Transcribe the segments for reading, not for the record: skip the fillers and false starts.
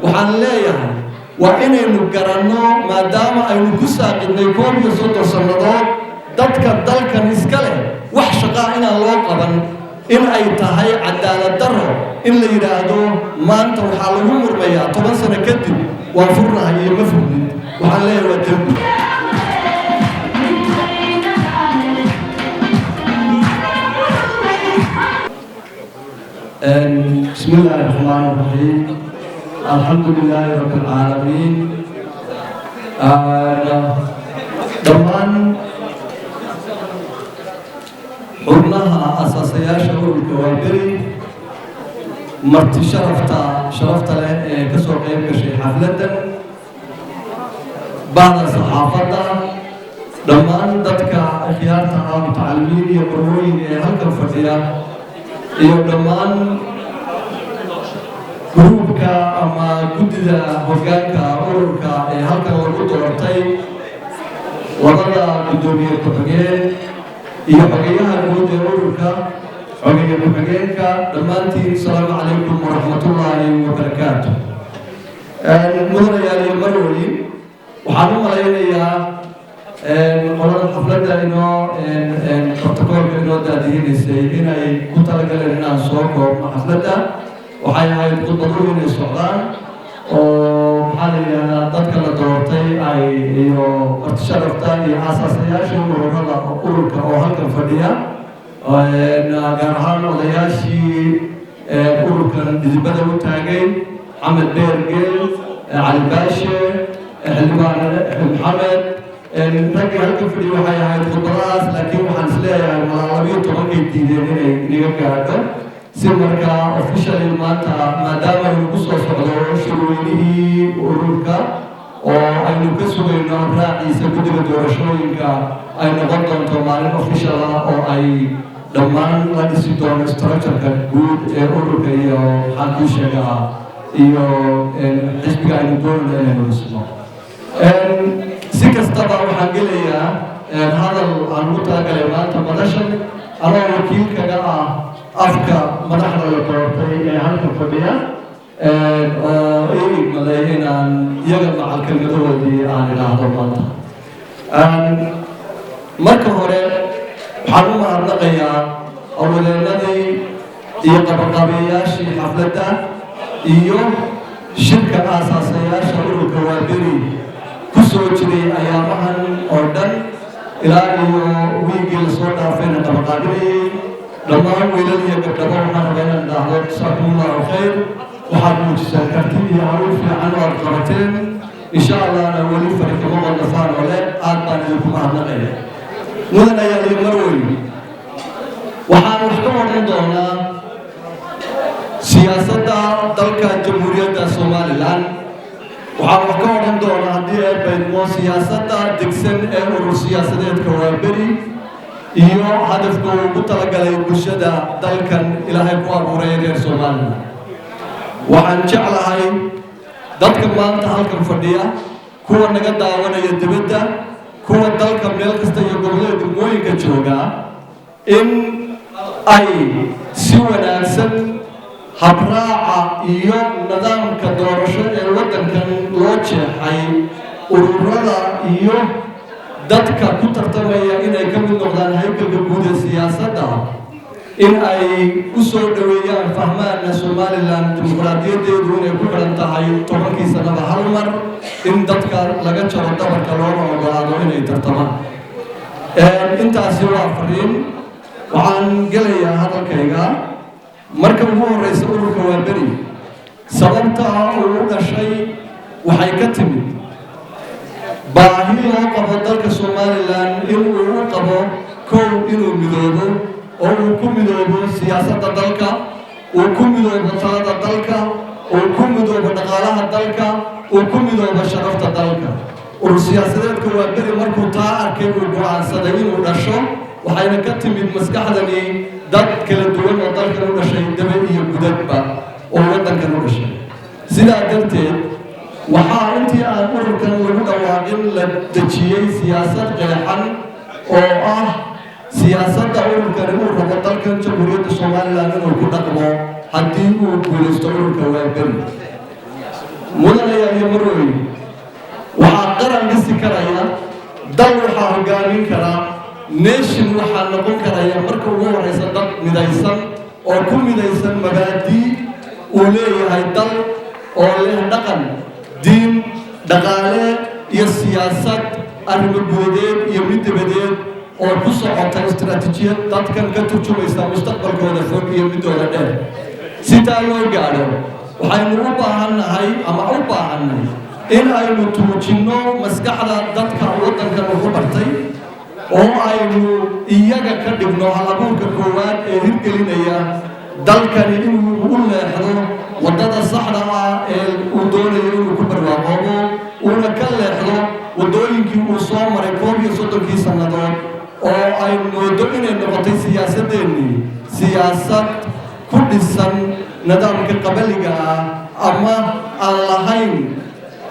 waxaan leeyahay waa inaynu garanno maadaama aynu ku saaqidnay 30 sannadood dadka dalkan iska leh wax shaqaa inaan loo qaban in ay tahay cadaalad darro in la yiraahdo maanta waxaa lagu murmayaa 10 sano kadib waan furnahay iyo ma furnid waxaan leeyahay waa dambi بسم الله الرحمن الرحيم الحمد لله رب العالمين دمان حرناها أساسية شغل الكوابري مرتي شرفتا له كسوق يمكشي حفلة بعد صحافة دمان دتك خيارتها متعلمين يقرؤون هلك الفتيات iyo dhammaan gruubka ama guddida hoggaanka ururka ee halkan lagu doortay labada guddoomiye ku-xigeen iyo xogeyaha guud ee ururka xogeeye ku-xigeenka dhammaantiin asalaamu calaykum waraxmatullaahi wabarakaatu mudanayaal iyo marwey waxaan u malaynayaa qolada xafladda inoo protocoolka inoo daadihiinaysay inay ku talagaleen inaan soo koobno xafladda waxay ahayd khudbadu inay socdaan oo maxaa la yidhahdaa dadka la doortay ay iyo martisharafta iyo aasaasayaashii ururka oo halkan fadhiya gaar ahaan odayaashii ururkan dhidibada u taagay xamed beergel cali baashe xildhibaan maxamed ragga halkan fadhiya waxay ahayd khudbadaas laakiin waxaan isleeyahay malaa 12 diideen inay inaga gaadho si markaa officially maanta maadaama aynu ku soo socdo shirweynihii ururka oo aynu ka sugayno raaciisa guddiga doorashooyinka ay noqon doonto maalin official ah oo ay dhammaan la dhisi doono structureka guud ee ururka iyo maxaan kuu sheegaa iyo xisbiga aynu doonayno inaynu dhisno si kastaba waxaan gelayaa hadal aan ugu talagalay maanta madashan anoo wakiilkaga ah afka madaxda la doortay ee halkan fadhiya oo ii igmaday inaan iyaga macal kelmadahoodii aan idhaahdo maanta marka hore waxaan u mahadnaqayaa awaleenadii iyo qabaqabeeyaashii xafladda iyo shirka aasaasayaasha ururka waaberi kusoo jiray ayaamahan oo dhan ilaa iyo wiigii lasoo dhaafayna qabaqaabinayay dhammaan wiilal iyo gabdhaba waxaan rabaa inaan idhaahdo jasaakumullahu khayr waxaad muujisaan karti iyo hawl fiican oo aad qabateen insha allahna weli farikamo qodafaan oo leh aad baan idinku mahadnaqaya mudanayaal iyo marwey waxaan wax ka odhan doonaa siyaasadda dalka jamhuuriyadda somalilan waxaan wax ka odhan doonaa haddii ay baydmo siyaasadda degsan ee urur siyaasadeedka waaberi iyo hadafka uu ugu talagalay bulshada dalkan ilaahay ku abuuray reer somalilan waxaan jeclahay dadka maanta halkan fadhiya kuwa naga daawanaya dibadda kuwa dalka meel kasta iyo gobollada degmooyinka jooga in ay si wanaagsan habraaca iyo nidaamka doorasho ee waddankan loo jeexay ururada iyo dadka ku tartamaya inay ka mid noqdaan haykalka guud ee siyaasadda in ay u soo dhaweeyaan fahmaana somalilan dimuqraadiyadeedu inay ku xidhan tahay 10 sanaba hal mar in dadka laga jaro dabarka loona ogolaado inay tartamaan intaasi waa fariin waxaan gelayaa hadalkayga marka ugu horeysa ururka waaberi sababta uu u dhashay waxay ka timid baahi loo qabo dalka somalilan inuu u qabo kow inuu midoobo oo uu ku midoobo siyaasadda dalka uu ku midoobo talada dalka uu ku midoobo dhaqaalaha dalka uu ku midoobo sharafta dalka urur siyaasadeedka waaberi markuu taa arkay uu go'aansaday inuu dhasho waxayna ka timid maskaxdani dad kala duwan oo dalkan u dhashay dabe iyo gudadba oo waddankan u dhashay sidaa darteed waxaa intii aan ururkan lagu dhawaaqin la dejiyey siyaasad qeexan oo ah siyaasadda ururkan uu rabo dalkan jamhuuriyadda somalilan inuu ku dhaqmo haddii uu guulaysto ururka waaberi مدن يا مروي وعقرا نسي كرايا ضلوحا هقامين كرا نيشن وحا نقول كرايا مركو هو رئيس الضغط مدايسان أو كل مدايسان مبادئ وليه هاي ضل وليه دقن دين دقالة يسياسات المبودين يمد بدين أو كسر حتى استراتيجية تتكلم كتوجه إسلام مستقبل كونه فوق يمد ولا ده سيتالو قالوا وحين أوباهن هاي أما أوباهن إن أي متوجينو مسكحة دتك وطن كانوا خبرتي أو أي مو إياك كدبنا على بورك الكوات هرقلينيا دالكني إنه يقول حضو وضد الصحراء ودول يقولوا كبر وابو ونكل حضو ودول يجوا صوم ركوب يصدق في سنة أو أي مدن النقطة سياسة ديني سياسة كل سنة ندام كقبل جاء أما اللهين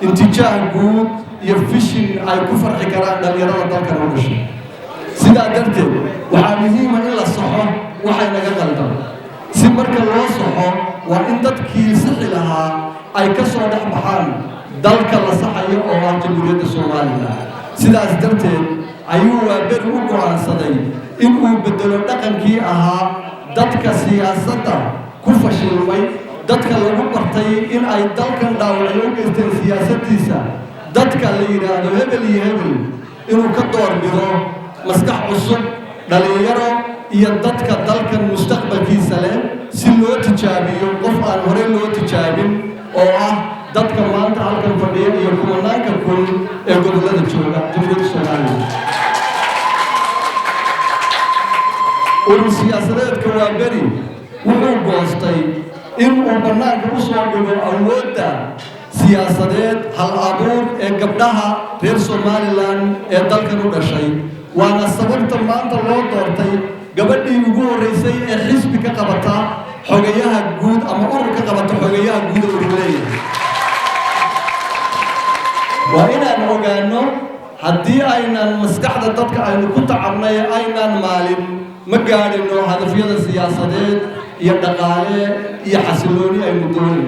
انتجاه جود يفشل أي كفر حكران دل يرى ذلك الرجل سيدا درته وعامله ما إلا الصحة وحين قلبه سمرك الله صحة وإن تذكي سحلها أي كسر دحبحان ذلك الله صحة أو جمهورية الصومالية سيدا درته أيوة برؤوك عن صدي إنه بدلوا دقن كي أها ذلك سياسة كفشل وي dadka lagu bartay in ay dalkan dhaawacyo geysteen siyaasaddiisa dadka la yiraahdo hebel iyo hebel inuu ka doorbido maskax cusub dhalinyaro iyo dadka dalkan mustaqbalkiisa leh si loo tijaabiyo qof aan hore loo tijaabin oo ah dadka maanta halkan fadhiya iyo kumanaanka kun ee gobollada jooga jamhuuriyadda Soomaaliya urur siyaasadeedka waa beri wuxuu goostay إن وبرنامج أسوأ بأولوده سياسات هالعبور قبلها غير سوماليلاند دالك نودا شيء وأنا صبرت ما أنت الله دورتي قبل يقول رئيسي حزب كقبطة حقيقة جود أما أمر كقبطة حقيقة جود ورجليه وإن أنا أقول هدي أين المسكحة تذكر أين كنت عمني أين المال مقال إنه هذا في هذا السياسات يدقالي يحسلوني أي مدوني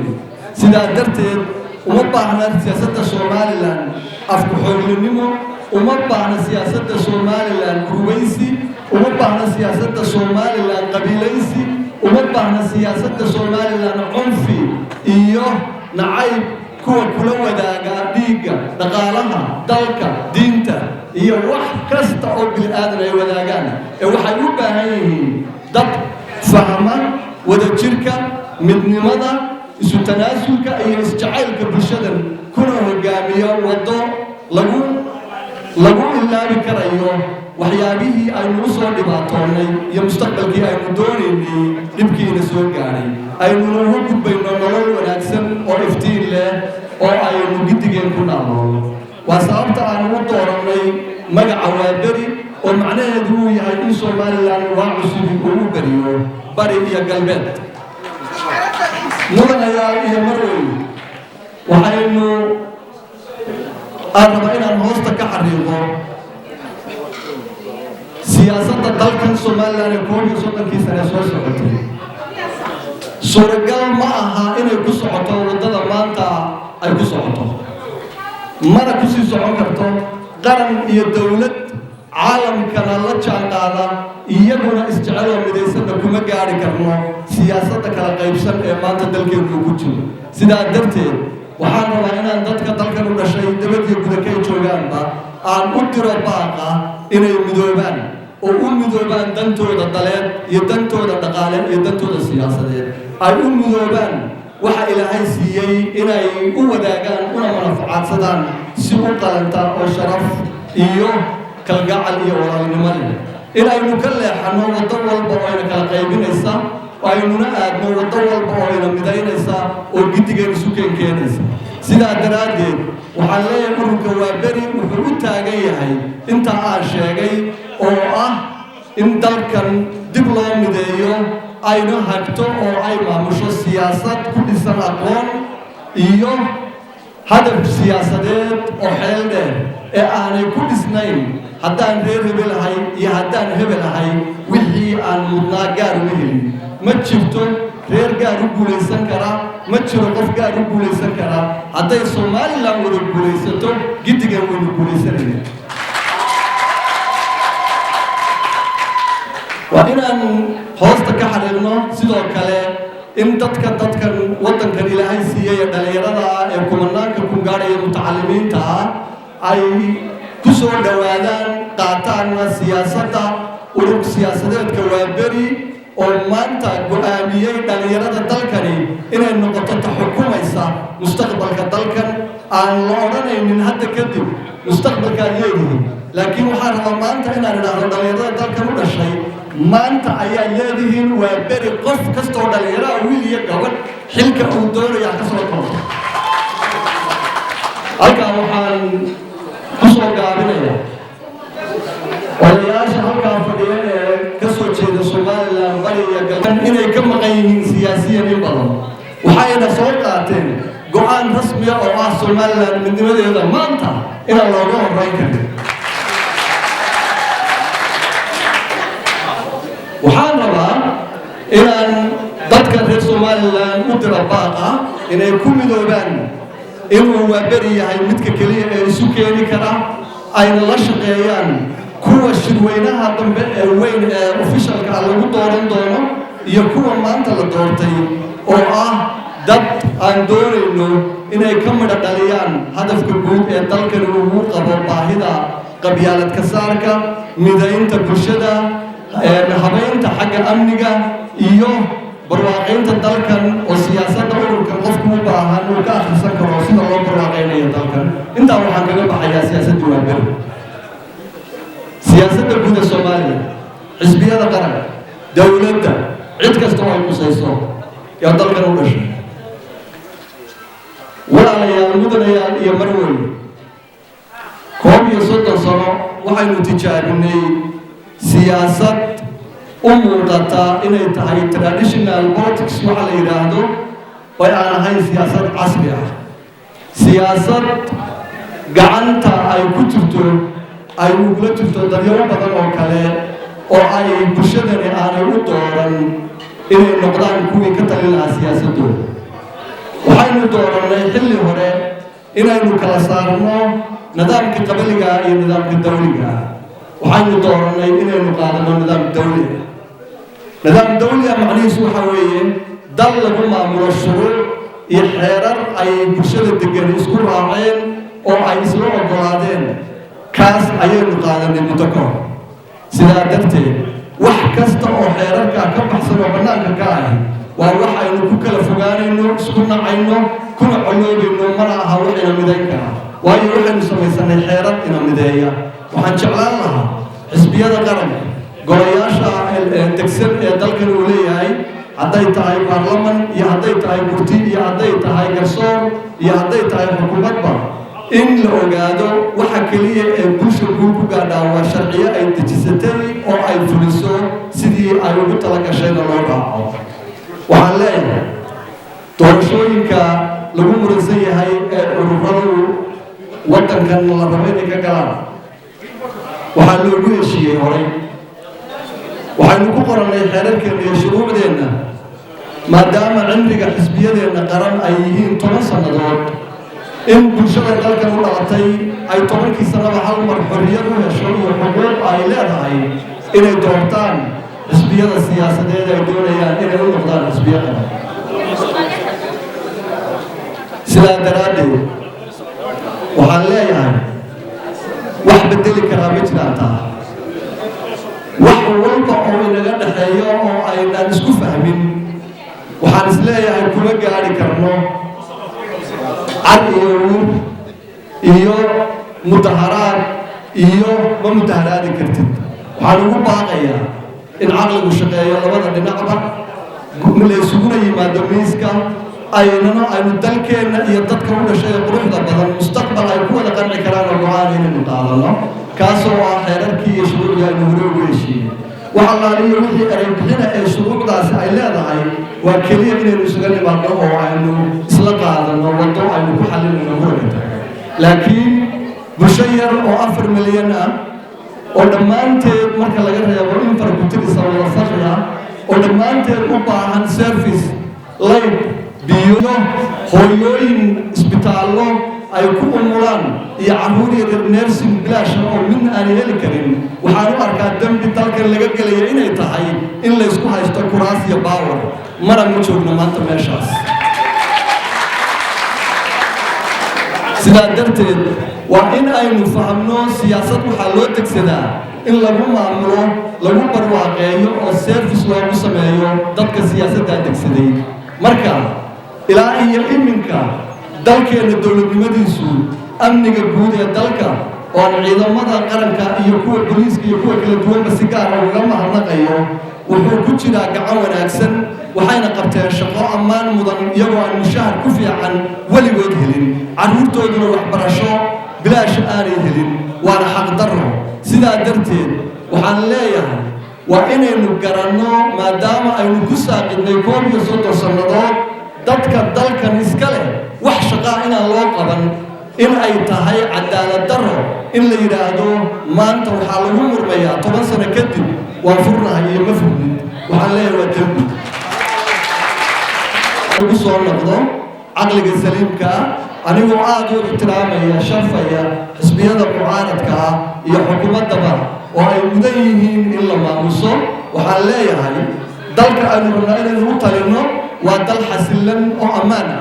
سيدا درتين ومباحنا سياسة الصوماليلاند أفكحوا لنمو ومباحنا سياسة الصوماليلاند كرويسي ومباحنا سياسة الصوماليلاند قبيليسي ومباحنا سياسة الصوماليلاند عنفي إيوه نعيب كوا كلوا وداقا ديقا دقالها دالكا دينتا إيوه وح كستا أقل آدنا وداقانا وحا يبا هايهي دق فهما وده شركة من مدى إسو تناسلك أي إسجعالك بالشدن كنا هجامية وضو لغو إلا بكرأيو وحيابيه أي نوصل لباطوني يمستقبل كي أي ندوني إني نبكي نسوق عني أي نوهو بيننا نلو ونأكسن أو إفتين له أو أي نجدين كنا الله وصابت عن وطورني مجع وابري ومعناه دروي هاي إن سوماليلاند وعصبي وبريو بري يا قلبت مدن يا مروي وحينو أربعين الهوست كحريقه سياسة الدولة سوماليلاند يكون يسوق كيس رئيسه سقطي سورجال معها إنه يكسرته وضد ما أنت يكسرته مرة كسي سعوكرته قرن يدولة عالم كان الله جعله يجونا استعلاء مدرسة كم جاري كرنا سياسة كلا قيبسن ما تدلك الوجود سيدا درتي وحنا وعنا ندت كتلك الرشيد دبت يقول كي جوجان با عن أكتر باقة إنه مدوبان ومدوبان دنتو الدلال يدنتو الدقالة يدنتو السياسة أي مدوبان وح إلى هاي سيء إنه هو داعان ولا منفعات صدان سوق أنت أو شرف إيوه كالجعل إيوه ولا نمل إلى أن نكلح أنه وطول بوين كالقيبين إسا وأننا أدنو وطول بوين مدين إسا وجدّي سكين كين إسا سيدا درادي وحلا يقول كوابري وحلوتها جاي هاي أنت عاشقي أو إن دلكن دبلوم مديو أينو هكتو أو أي ما مش السياسة كل سنة أقوم إيوه هدف سياسات أو حيلة أنا كل سنين حتى أن غير هبل هاي يهدان هبل هاي وحي أن متناقر وهي ma jirto reer gaar u guulaysan kara ma jiro qof gaar u guulaysan kara hadday Somaliland wada guulaysato gidigan wada guulaysanayna waa inaan hoosta ka xariirno sidoo kale in dadkan wadankan Ilaahay siiyay dhalinyarada ee kumanaanka ku gaadhay mutacallimiinta ay ku soo dhawaadaan qaataan siyaasadda urur siyaasadeedka waa beri oo maanta go'aamiyay dhalinyarada dalkani inay noqoto taxukumaysa mustaqbalka dalkan aan la odhanaynin hadda kadib mustaqbalka leeyahay laakiin waxaan rabaa maanta inaan idhaahdo dhalinyarada dalkan u dhashay maanta ayaa leedihiin waa beri qof kastoo dhalinyaro wiil iyo gabadh xilka uu doonayo ka soo qabto halkaa waxaan ku soo gaabinayaa odayaasha halkaa fadhiya ee ka soo jeeda Somaliland bari iyo galbeed inay ka maqan yihiin siyaasiyiin in badan waxayna soo qaateen go'aan rasmi ah oo ah Somaliland midnimadeeda maanta inaan looga horreyn karin waxaan rabaa inaan dadka reer Somaliland u diro baaqa inay ku midoobaan inuu waa beri yahay midka kaliya ee isu keeni kara ayna la shaqeeyaan kuwa shirweynaha dambe ee weyn ee officialka lagu dooran doono iyo kuwa maanta la doortay oo ah dad aan doonayno inay ka midho dhaliyaan hadafka guud ee dalkan uu qabo baahida qabyaalad ka saarka midaynta bulshada habeynta xagga amniga iyo barwaaqaynta dalkan oo siyaasadda ururka qofku u baahan uu ka akhrisan karo sida loo barwaaqaynayo dalkan intaa waxaan kaga baxayaa siyaasadda waa beri siyaasadda guud ee Soomaaliya xisbiyada qaran dawladda cid kasta oo ay kusayso yaa dalkan u dhashay walaalayaal mudanayaal iyo marweyn 30 sano waxaynu tijaabinay siyaasad u muuqata inay tahay traditional politics waxa la yiraahdo way aan ahayn siyaasad casri ah siyaasad gacanta ay ku jirto ay ugula jirto dadyo badan oo kale oo ay bulshadani aanay u dooran inay noqdaan kuwii ka talin lahaa siyaasadooda waxaynu dooranay xilli hore inaynu kala saarno nidaamka qabaliga iyo nidaamka dawliga waxaynu dooranay inaynu qaadano nidaam dawli macnihiisu waxa weeye dal lagu maamulo shuruuc iyo xeerar ay bulshada degan isku raaceen oo ay isla ogolaadeen kaas ayaynu qaadanay muddo ka hor sidaa darteed wax kasta oo xeerarka ka baxsan oo bannaanka ka ahi waa wax aynu ku kala fogaanayno isku nacayno kuna coloobayno mana aha wax ina midayn kara waayo waxaynu samaysanay xeerar ina mideeya waxaan jeclaan lahaa xisbiyada qaranka golayaasha degsan ee dalkan uu leeyahay hadday tahay baarlaman iyo hadday tahay gurti iyo hadday tahay garsoor iyo hadday tahay xukuumadba in la ogaado waxa kaliya ee bulsha guud ku gaadhaa waa sharciyo ay dejisatay oo ay fuliso sidii ay ugu talagashayna loo raaco waxaan leeyahay doorashooyinka lagu muransan yahay ee ururadu wadankan la rabo inay ka galaan waxaa loogu heshiiyey horay waxaynu ku qorannay xeerarkeena iyo shuruucdeenna maadaama cimriga xisbiyadeenna qaran ay yihiin 10 sannadood in bulshada dalkan u dhalatay ay 10kii sanaba hal mar xorriyad u hesho iyo xuquuq ay leedahay inay doortaan xisbiyada siyaasadeed ay doonayaan inay u noqdaan xisbiyo qaran sidaa daraaddeed waxaan leeyahay wax bedeli karaa ma jiraan taa wax walba oo inaga dhexeeyo oo aynaan isku fahmin waxaan isleeyahay kuma gaari karno cad iyo wur iyo mudaharaad iyo ma mudaharaadi kartid waxaan ugu baaqayaa in caqligu shaqeeyo labada dhinacba la isuguna yimaado miiska aynu dalkeenna iyo dadka u dhashay quruxda badan mustaqbal ay ku wada qanci karaan oo go'aan inaynu qaadano kaasoo ah xeerarkii iyo shuruucdii aynu hore ugu heshiiyey waxa laaliyo wixii ereybixina ee shuruucdaasi ay leedahay waa keliya inaynu isuga nimaadno oo aynu isla qaadano waddo aynu ku xalinayno muranka laakiin bulsho yar oo 4 milyan ah oo dhammaanteed marka laga reebo in fara ku tirisa wada faqri ah ولما أنت أباهن سيرفيس لايب بيو هويوين اسبيتالو أي كوم مولان يعملون النيرسين بلاش أو من أنا هالكريم وحنو أركاد دم بتالك اللي قبل يعين يتحي إلا يسكو هايستكراس يباور مرة مشوفنا ما أنت ماشاس سيدات وإن أي نفهمنا سياسة وحلوتك سيدا إن لو ما عملوا لو برواقيو أو سيرفيس لو سمايو ضد السياسة تاعتك سيدي مركا إلى أي منك دلك الدولة بمدينسو أمنك الجودة دلك وعيدا ماذا قرنك يكون البوليس يكون كل دول بس كار ولما هنقيه وهو كتير كعون أحسن وحين قبته الشقاء أمان مضن يروى المشاهد كفي عن ولي وجهلين عن ورتو يدور وحبرشوا بلا شآري هلين وأنا حق ضره سيدا درتين وحن لا يعني وإن نقرنه ما دام أي نقصا قد يكون يصوت الصندوق ضدك الدلك نسكله وحشقا إن الله قبل إن أي تهي عدالة ضره إن اللي يرادوا ما أنت وحالهم مرمية طبعا سنة كدب وانفرنا هي مفهوم وحن لا يوجب بصور نقضه عقلك السليم كا أنا وعاد احترامي يا شرفيا حسبي هذا معارض كا يا حكومة دبا وهي مدينين إلا ما مصر وحلايا هاي دلك أنا رنائنا نوطلنا ودل حسلن وأمانة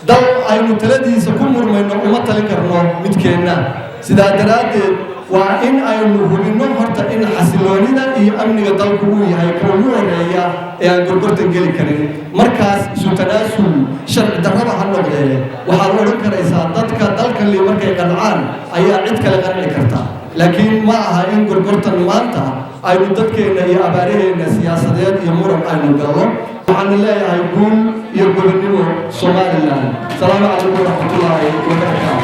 دل أينو تلدي سكون مرمينا ومطلق رنا متكينا سيدا درادي وإن أينو هلنا هرتا إن حسلونينا إيه أمني دل كوي هاي كونو رأيا إيه أنقرقرت انجلي كريم مركز سوتناسو شرع دربا هالنقضي وحالورك رئيسا دادك دلك اللي مركي قنعان أي عدك لغنعي كرتا لكن معها إن قرقرتا مانتا أينو دادك إن إيه أباريه إن سياسة يمورم أينو قالوا وحن الله يقول يقول النمو صومال الله السلام عليكم ورحمة الله وبركاته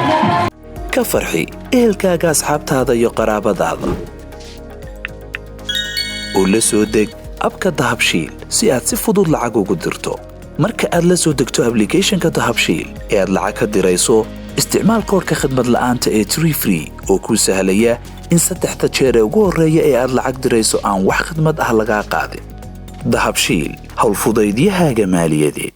كفرحي إهلكاga asxaabtaada iyo qaraabadaada oo la soo deg abka dahabshiil si aad si fudud lacag ugu dirto marka aad la soo degto application-ka dahabshiil ee aad lacag ka dirayso isticmaal koodka khidmad la'aanta ee Tree Free oo kuu sahlaya in 3 jeer ugu horeeya ee aad lacag dirayso aan wax khidmad ah laga qaadin dahabshiil hawl fudaydiyahaaga maaliyadeed